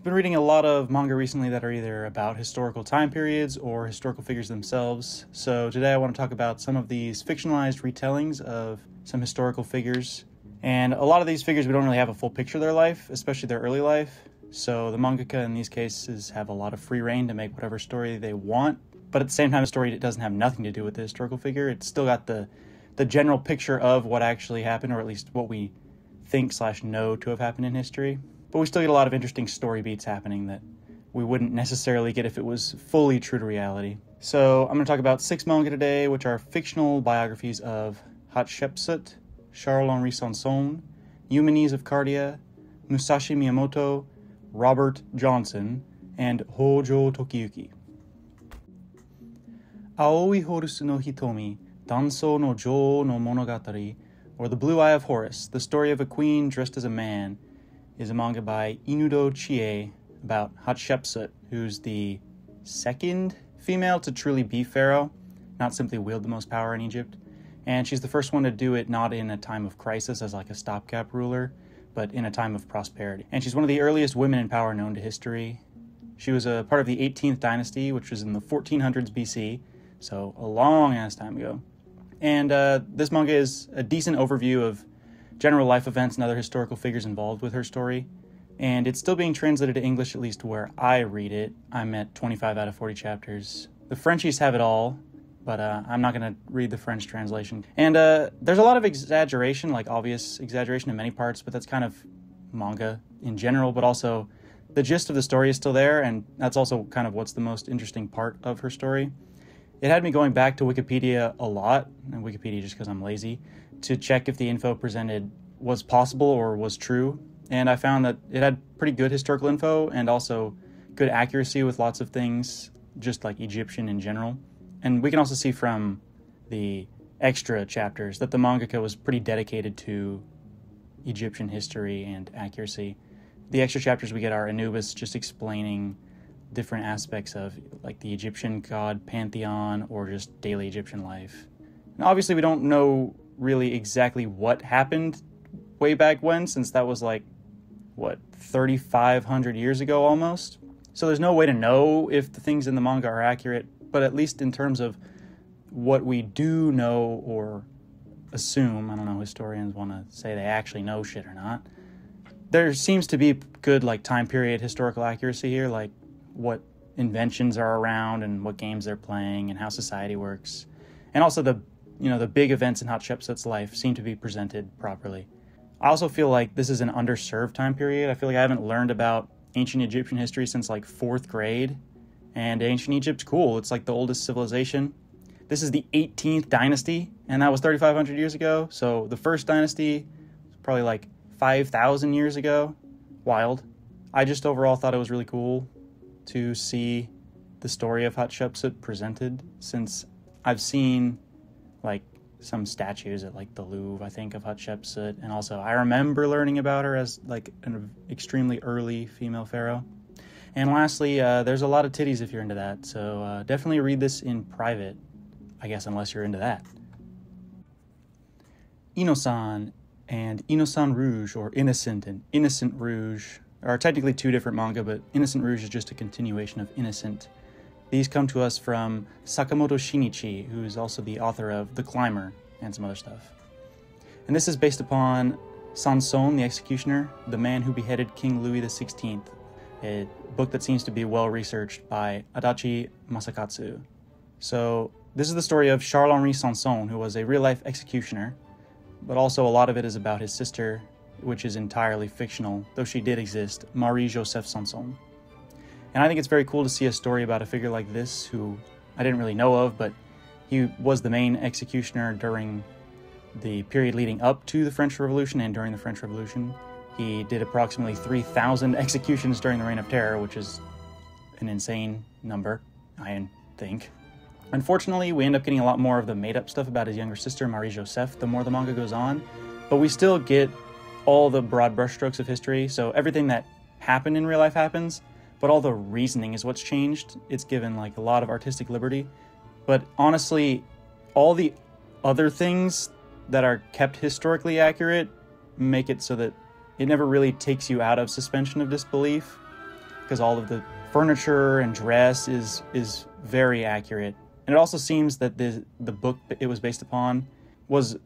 I've been reading a lot of manga recently that are either about historical time periods or historical figures themselves. So today I want to talk about some of these fictionalized retellings of some historical figures. And a lot of these figures we don't really have a full picture of their life, especially their early life. So the mangaka in these cases have a lot of free reign to make whatever story they want. But at the same time, the story doesn't have nothing to do with the historical figure. It's still got the general picture of what actually happened, or at least what we think/know to have happened in history. But we still get a lot of interesting story beats happening that we wouldn't necessarily get if it was fully true to reality. So I'm going to talk about 6 manga today, which are fictional biographies of Hatshepsut, Charles-Henri Sanson, Eumenes of Cardia, Musashi Miyamoto, Robert Johnson, and Hojo Tokiyuki. Aoi Horusu no Hitomi, Danso no Jou no Monogatari, or The Blue Eye of Horus, the story of a queen dressed as a man, is a manga by Inudo Chie about Hatshepsut, who's the second female to truly be pharaoh, not simply wield the most power in Egypt. And she's the first one to do it not in a time of crisis as like a stopgap ruler, but in a time of prosperity. And she's one of the earliest women in power known to history. She was a part of the 18th dynasty, which was in the 1400s BC, so a long-ass time ago. And this manga is a decent overview of general life events and other historical figures involved with her story. And it's still being translated to English, at least where I read it. I'm at 25 out of 40 chapters. The Frenchies have it all, but I'm not going to read the French translation. And there's a lot of exaggeration, like obvious exaggeration in many parts, but that's kind of manga in general, but also the gist of the story is still there, and that's also kind of what's the most interesting part of her story. It had me going back to Wikipedia a lot, and Wikipedia just because I'm lazy, to check if the info presented was possible or was true. And I found that it had pretty good historical info and also good accuracy with lots of things, just like Egyptian in general. And we can also see from the extra chapters that the mangaka was pretty dedicated to Egyptian history and accuracy. The extra chapters we get are Anubis just explaining different aspects of like the Egyptian god pantheon or just daily Egyptian life. And obviously we don't know really exactly what happened way back when, since that was like, 3,500 years ago almost? So there's no way to know if the things in the manga are accurate, but at least in terms of what we do know or assume, I don't know, historians want to say they actually know shit or not, there seems to be good like time period historical accuracy here, like what inventions are around and what games they're playing and how society works. And also the big events in Hatshepsut's life seem to be presented properly. I also feel like this is an underserved time period. I feel like I haven't learned about ancient Egyptian history since like 4th grade. And ancient Egypt's cool. It's like the oldest civilization. This is the 18th dynasty, and that was 3,500 years ago. So the first dynasty was probably like 5,000 years ago. Wild. I just overall thought it was really cool to see the story of Hatshepsut presented, since I've seen like some statues at like the Louvre, I think, of Hatshepsut, and also I remember learning about her as like an extremely early female pharaoh. And lastly, there's a lot of titties if you're into that, so definitely read this in private, I guess, unless you're into that. Innocent and Innocent Rouge, or Innocent and Innocent Rouge, are technically 2 different manga, but Innocent Rouge is just a continuation of Innocent. These come to us from Sakamoto Shinichi, who is also the author of The Climber and some other stuff. And this is based upon Sanson, the Executioner, the man who beheaded King Louis XVI, a book that seems to be well researched by Adachi Masakatsu. So this is the story of Charles-Henri Sanson, who was a real-life executioner, but also a lot of it is about his sister, which is entirely fictional, though she did exist, Marie-Joseph Sanson. And I think it's very cool to see a story about a figure like this, who I didn't really know of, but he was the main executioner during the period leading up to the French Revolution and during the French Revolution. He did approximately 3,000 executions during the Reign of Terror, which is an insane number, I think. Unfortunately, we end up getting a lot more of the made-up stuff about his younger sister, Marie-Joseph, the more the manga goes on, but we still get all the broad brushstrokes of history, so everything that happened in real life happens, but all the reasoning is what's changed. It's given like a lot of artistic liberty. But honestly, all the other things that are kept historically accurate make it so that it never really takes you out of suspension of disbelief. because all of the furniture and dress is very accurate. And it also seems that the book it was based upon was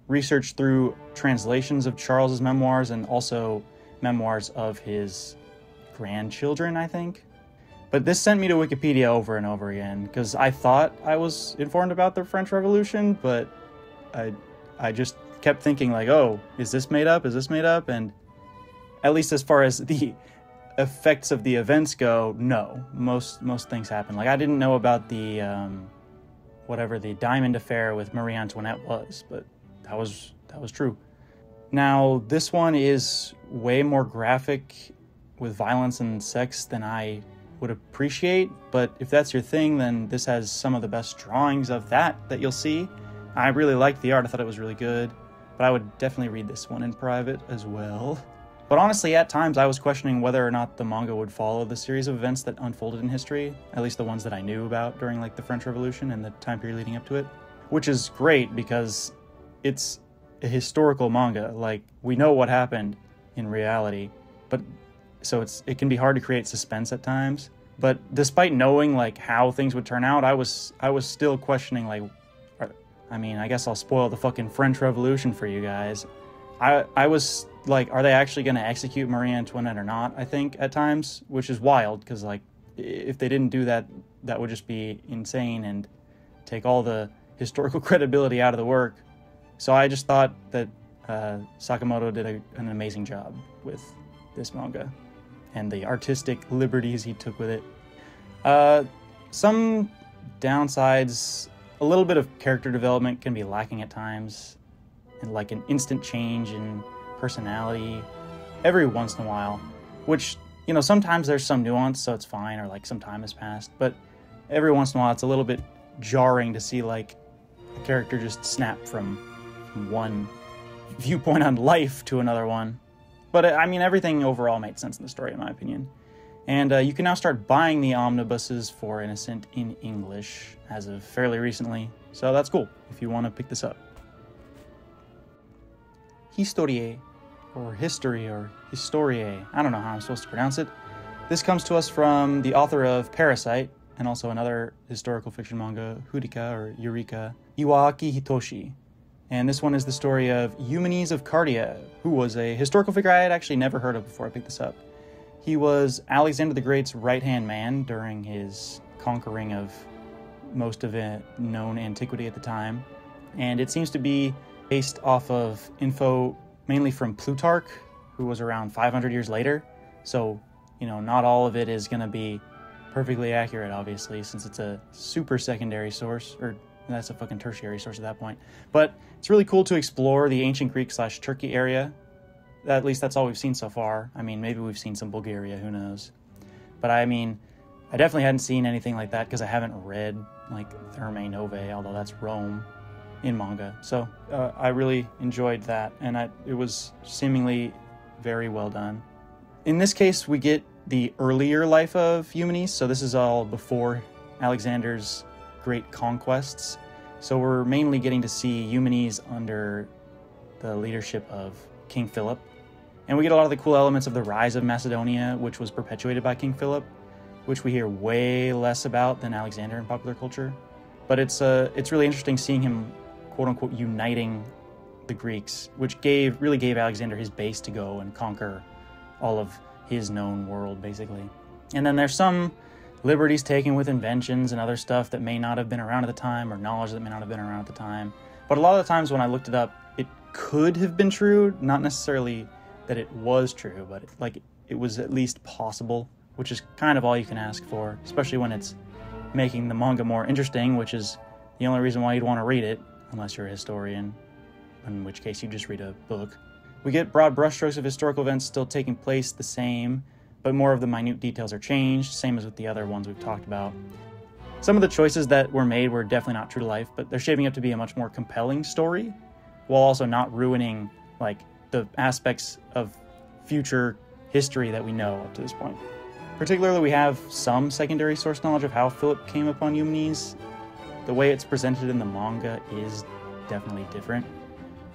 researched through translations of Charles's memoirs and also memoirs of his grandchildren, I think. But this sent me to Wikipedia over and over again, because I thought I was informed about the French Revolution, but I just kept thinking, like, oh, is this made up? Is this made up? And at least as far as the effects of the events go, no. Most things happen. Like, I didn't know about the whatever the Diamond Affair with Marie Antoinette was, but that was true. Now, this one is way more graphic with violence and sex than I would appreciate, but if that's your thing, then this has some of the best drawings of that you'll see. I really liked the art. I thought it was really good, but I would definitely read this one in private as well. But honestly, at times I was questioning whether or not the manga would follow the series of events that unfolded in history, at least the ones that I knew about during like the French Revolution and the time period leading up to it, which is great because it's a historical manga. Like, we know what happened in reality, but so it can be hard to create suspense at times. But despite knowing like how things would turn out, I was still questioning, like, I guess I'll spoil the fucking French Revolution for you guys. I was like, are they actually going to execute Marie Antoinette or not? I think at times, which is wild, because like if they didn't do that, that would just be insane and take all the historical credibility out of the work. So I just thought that Sakamoto did an amazing job with this manga and the artistic liberties he took with it. Some downsides, a little bit of character development can be lacking at times, and like an instant change in personality every once in a while, which, you know, sometimes there's some nuance, so it's fine, or like some time has passed, but every once in a while it's a little bit jarring to see like a character just snap from one viewpoint on life to another one. But I mean, everything overall made sense in the story, in my opinion. And you can now start buying the omnibuses for Innocent in English as of fairly recently, so that's cool if you want to pick this up. Historie, or History, or Historie, I don't know how I'm supposed to pronounce it. This comes to us from the author of Parasite, and also another historical fiction manga, Hurika, or Eureka, Iwaaki Hitoshi. And this one is the story of Eumenes of Cardia, who was a historical figure I had actually never heard of before I picked this up. He was Alexander the Great's right-hand man during his conquering of most of it known antiquity at the time. And it seems to be based off of info mainly from Plutarch, who was around 500 years later. So, you know, not all of it is going to be perfectly accurate, obviously, since it's a super secondary source, or that's a fucking tertiary source at that point. But it's really cool to explore the ancient Greek/Turkey area. At least that's all we've seen so far. I mean, maybe we've seen some Bulgaria, who knows. But I mean, I definitely hadn't seen anything like that because I haven't read like Thermae Novae, although that's Rome in manga. So I really enjoyed that, and it was seemingly very well done. In this case, we get the earlier life of Eumenes, so this is all before Alexander's great conquests. So we're mainly getting to see Eumenes under the leadership of King Philip. And we get a lot of the cool elements of the rise of Macedonia, which was perpetuated by King Philip, which we hear way less about than Alexander in popular culture. But it's really interesting seeing him, quote-unquote, uniting the Greeks, which really gave Alexander his base to go and conquer all of his known world, basically. And then there's some liberties taken with inventions and other stuff that may not have been around at the time, or knowledge that may not have been around at the time. But a lot of the times when I looked it up, it could have been true, not necessarily that it was true, but it was at least possible, which is kind of all you can ask for, especially when it's making the manga more interesting, which is the only reason why you'd want to read it, unless you're a historian, in which case you just read a book. We get broad brushstrokes of historical events still taking place the same, but more of the minute details are changed, same as with the other ones we've talked about. Some of the choices that were made were definitely not true to life, but they're shaping up to be a much more compelling story, while also not ruining like the aspects of future history that we know up to this point. Particularly, we have some secondary source knowledge of how Philip came upon Eumenes. The way it's presented in the manga is definitely different,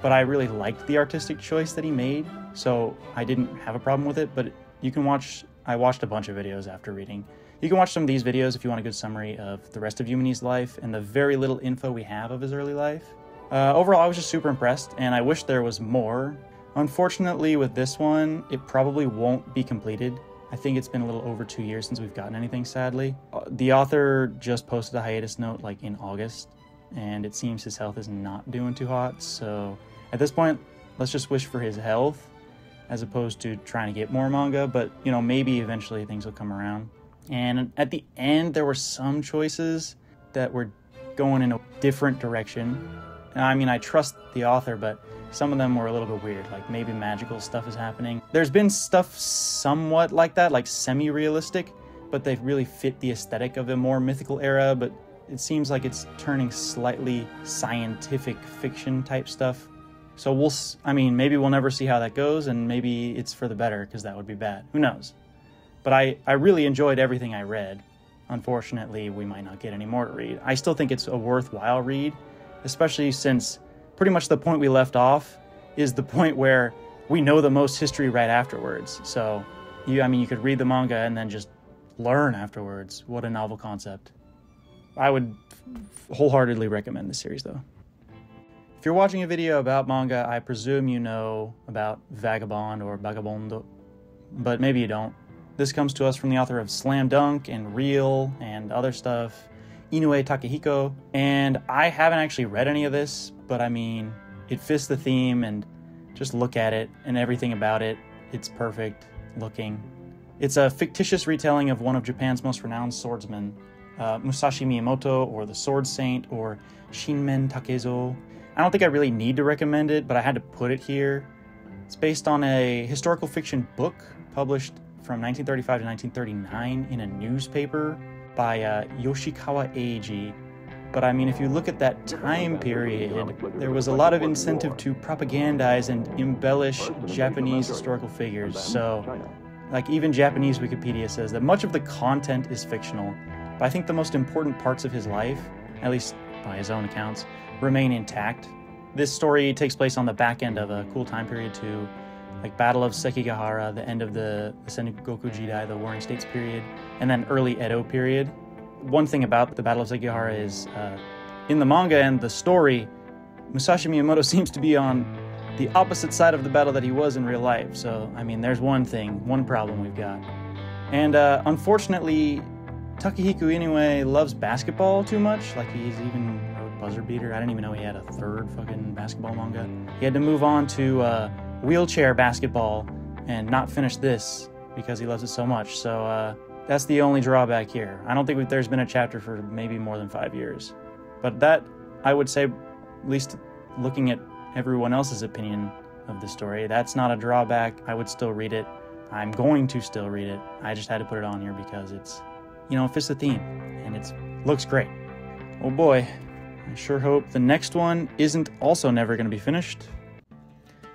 but I really liked the artistic choice that he made, so I didn't have a problem with it. But you can watch I watched a bunch of videos after reading. You can watch some of these videos if you want a good summary of the rest of Eumenes' life and the very little info we have of his early life. Overall, I was just super impressed, and I wish there was more. Unfortunately, with this one, it probably won't be completed. I think it's been a little over 2 years since we've gotten anything, sadly. The author just posted a hiatus note like in August, and it seems his health is not doing too hot, so at this point, let's just wish for his health as opposed to trying to get more manga, but, you know, maybe eventually things will come around. And at the end, there were some choices that were going in a different direction. I mean, I trust the author, but some of them were a little bit weird, like maybe magical stuff is happening. There's been stuff somewhat like that, like semi-realistic, but they really fit the aesthetic of a more mythical era, but it seems like it's turning slightly scientific fiction type stuff. So maybe we'll never see how that goes, and maybe it's for the better, because that would be bad. Who knows? But I really enjoyed everything I read. Unfortunately, we might not get any more to read. I still think it's a worthwhile read, especially since pretty much the point we left off is the point where we know the most history right afterwards. So, you could read the manga and then just learn afterwards. What a novel concept. I would wholeheartedly recommend this series, though. If you're watching a video about manga, I presume you know about Vagabond or Vagabond, but maybe you don't. This comes to us from the author of Slam Dunk and Real and other stuff, Inoue Takehiko, and I haven't actually read any of this, but I mean, it fits the theme, and just look at it and everything about it. It's perfect looking. It's a fictitious retelling of one of Japan's most renowned swordsmen, Musashi Miyamoto, or the Sword Saint, or Shinmen Takezo. I don't think I really need to recommend it, but I had to put it here. It's based on a historical fiction book published from 1935 to 1939 in a newspaper by Yoshikawa Eiji. But I mean, if you look at that time period, there was a lot of incentive to propagandize and embellish Japanese historical figures. So, like, even Japanese Wikipedia says that much of the content is fictional, but I think the most important parts of his life, at least by his own accounts, remain intact. This story takes place on the back end of a cool time period too, like Battle of Sekigahara, the end of the Sengoku Jidai, the Warring States period, and then early Edo period. One thing about the Battle of Sekigahara is, in the manga and the story, Musashi Miyamoto seems to be on the opposite side of the battle that he was in real life. So, I mean, there's one problem we've got. And unfortunately, Takehiko Inoue loves basketball too much. Like, he's even wrote Buzzer Beater. I didn't even know he had a third fucking basketball manga. He had to move on to wheelchair basketball and not finish this because he loves it so much. So that's the only drawback here. I don't think there's been a chapter for maybe more than 5 years. But that, I would say, at least looking at everyone else's opinion of the story, that's not a drawback. I would still read it. I'm going to still read it. I just had to put it on here because it's, it fits the theme, and it looks great. Oh boy, I sure hope the next one isn't also never going to be finished.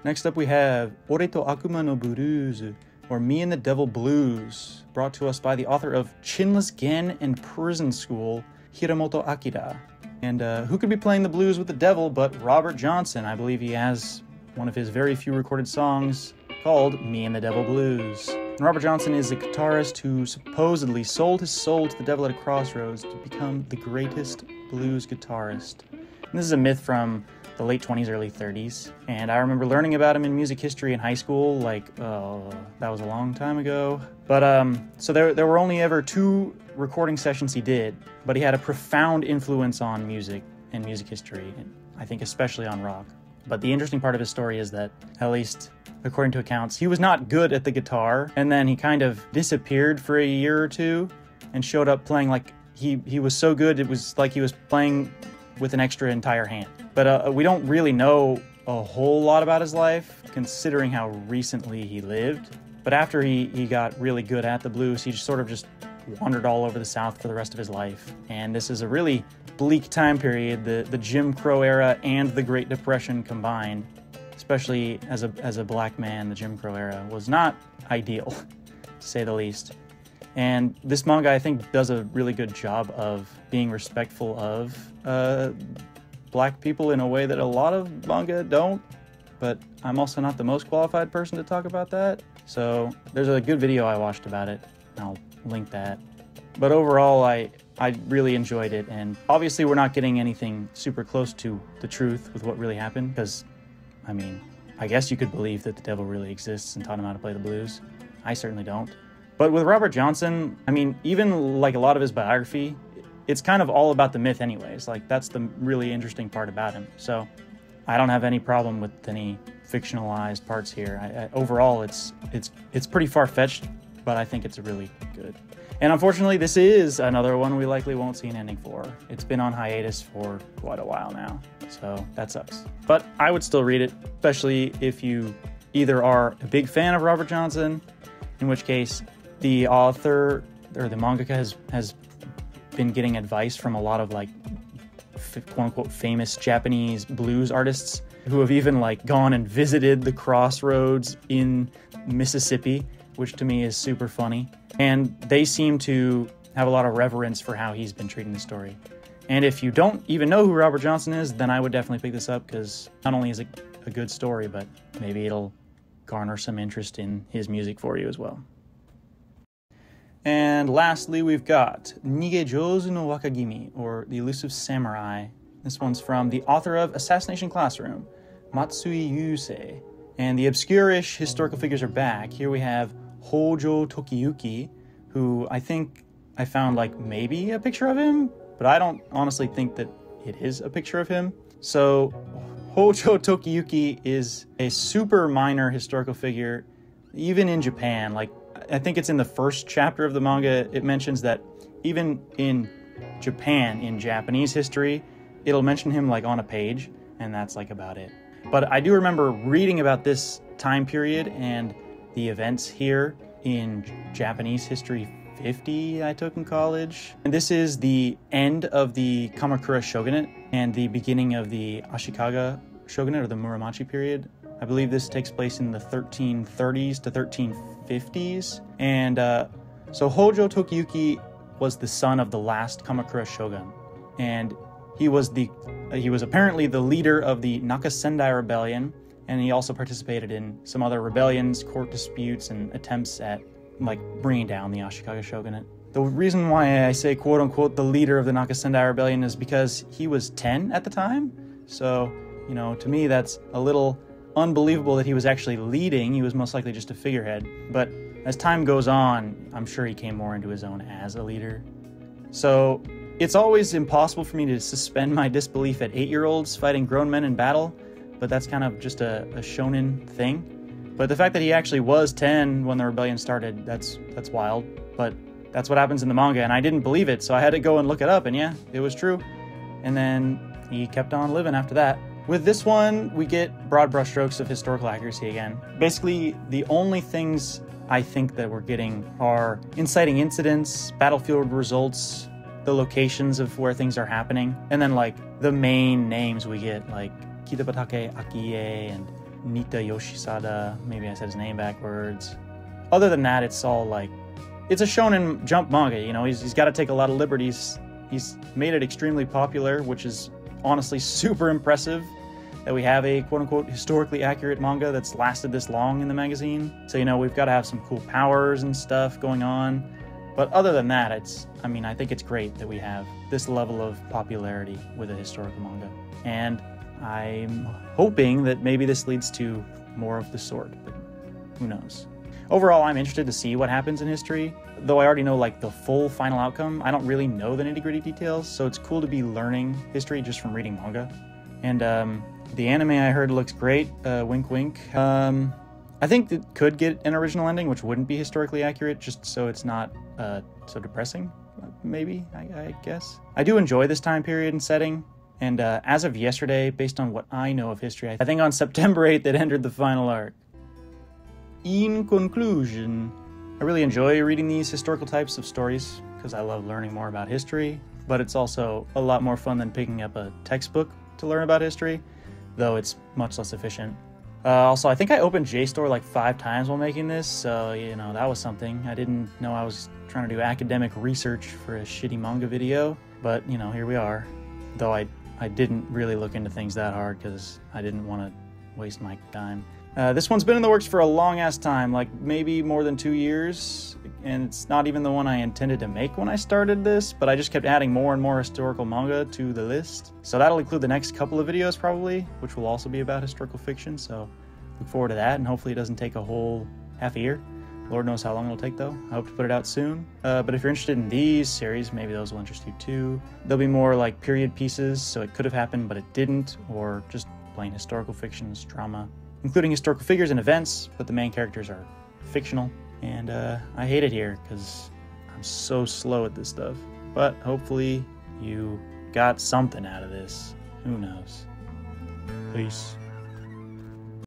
Next up we have Ore to Akuma no Blues, or Me and the Devil Blues, brought to us by the author of Chinless Gen and Prison School, Hiramoto Akira. And who could be playing the blues with the devil but Robert Johnson? I believe he has one of his very few recorded songs called Me and the Devil Blues. And Robert Johnson is a guitarist who supposedly sold his soul to the devil at a crossroads to become the greatest blues guitarist. And this is a myth from the late 20s, early 30s. And I remember learning about him in music history in high school, that was a long time ago. But, so there were only ever 2 recording sessions he did, but he had a profound influence on music and music history, and I think especially on rock. But the interesting part of his story is that, at least according to accounts, he was not good at the guitar, and then he kind of disappeared for a year or 2 and showed up playing like he was so good it was like he was playing with an extra entire hand. But we don't really know a whole lot about his life, considering how recently he lived. But after he got really good at the blues, he just sort of just wandered all over the South for the rest of his life. And this is a really bleak time period, the Jim Crow era and the Great Depression combined. Especially as a black man, the Jim Crow era was not ideal, to say the least. And this manga, I think, does a really good job of being respectful of black people in a way that a lot of manga don't. But I'm also not the most qualified person to talk about that. So there's a good video I watched about it. I'll link that. But overall, I really enjoyed it, and obviously we're not getting anything super close to the truth with what really happened, because, I mean, I guess you could believe that the devil really exists and taught him how to play the blues. I certainly don't. But with Robert Johnson, I mean, even like a lot of his biography, it's kind of all about the myth anyways. Like, that's the really interesting part about him. So I don't have any problem with any fictionalized parts here. Overall, it's pretty far-fetched, but I think it's really good. And unfortunately, this is another one we likely won't see an ending for. It's been on hiatus for quite a while now, so that sucks. But I would still read it, especially if you either are a big fan of Robert Johnson, in which case the author or the mangaka has been getting advice from a lot of like quote-unquote famous Japanese blues artists who have even like gone and visited the crossroads in Mississippi, which to me is super funny. And they seem to have a lot of reverence for how he's been treating the story. And if you don't even know who Robert Johnson is, then I would definitely pick this up, because not only is it a good story, but maybe it'll garner some interest in his music for you as well. And lastly, we've got Nigejozu no Wakagimi, or The Elusive Samurai. This one's from the author of Assassination Classroom, Matsui Yusei. And the obscure-ish historical figures are back. Here we have Hojo Tokiyuki, who I think I found like maybe a picture of him, but I don't honestly think that it is a picture of him. So Hojo Tokiyuki is a super minor historical figure, even in Japan. Like, I think it's in the first chapter of the manga, it mentions that even in Japan, in Japanese history, it'll mention him like on a page, and that's like about it. But I do remember reading about this time period and the events here in Japanese History 50 I took in college. And this is the end of the Kamakura shogunate and the beginning of the Ashikaga shogunate, or the Muromachi period. I believe this takes place in the 1330s to 1350s. And so Hojo Tokiyuki was the son of the last Kamakura shogun. And he was apparently the leader of the Nakasendai rebellion, and he also participated in some other rebellions, court disputes, and attempts at like bringing down the Ashikaga shogunate. The reason why I say quote-unquote the leader of the Nakasendai rebellion is because he was 10 at the time. So, you know, to me that's a little unbelievable that he was actually leading. He was most likely just a figurehead. But as time goes on, I'm sure he came more into his own as a leader. So it's always impossible for me to suspend my disbelief at 8-year-olds fighting grown men in battle, but that's kind of just a shonen thing. But the fact that he actually was 10 when the rebellion started, that's wild. But that's what happens in the manga, and I didn't believe it, so I had to go and look it up, and yeah, it was true. And then he kept on living after that. With this one, we get broad brushstrokes of historical accuracy again. Basically, the only things I think that we're getting are inciting incidents, battlefield results, the locations of where things are happening, and then like the main names we get, like Kitabatake Akie and Nita Yoshisada. Maybe I said his name backwards. Other than that, it's all like, it's a shonen jump manga, you know, he's got to take a lot of liberties. He's made it extremely popular, which is honestly super impressive that we have a quote-unquote historically accurate manga that's lasted this long in the magazine. So, you know, we've got to have some cool powers and stuff going on. But other than that, I think it's great that we have this level of popularity with a historical manga. And I'm hoping that maybe this leads to more of the sort, but who knows. Overall, I'm interested to see what happens in history. Though I already know like the full final outcome, I don't really know the nitty-gritty details, so it's cool to be learning history just from reading manga. And the anime I heard looks great, wink wink. I think it could get an original ending, which wouldn't be historically accurate, just so it's not so depressing, maybe, I guess. I do enjoy this time period and setting, and as of yesterday, based on what I know of history, I think on September 8th it entered the final arc. In conclusion, I really enjoy reading these historical types of stories because I love learning more about history, but it's also a lot more fun than picking up a textbook to learn about history, though it's much less efficient. Also, I think I opened JSTOR like 5 times while making this, so, you know, that was something. I didn't know I was trying to do academic research for a shitty manga video, but, you know, here we are. Though I didn't really look into things that hard because I didn't want to waste my time. This one's been in the works for a long-ass time, like maybe more than 2 years, and it's not even the one I intended to make when I started this, but I just kept adding more and more historical manga to the list. So that'll include the next couple of videos probably, which will also be about historical fiction, so look forward to that, and hopefully it doesn't take a whole half a year. Lord knows how long it'll take though. I hope to put it out soon. But if you're interested in these series, maybe those will interest you too. They'll be more like period pieces, so it could have happened but it didn't, or just plain historical fictions, drama, including historical figures and events, but the main characters are fictional. And I hate it here because I'm so slow at this stuff. But hopefully you got something out of this. Who knows? Peace.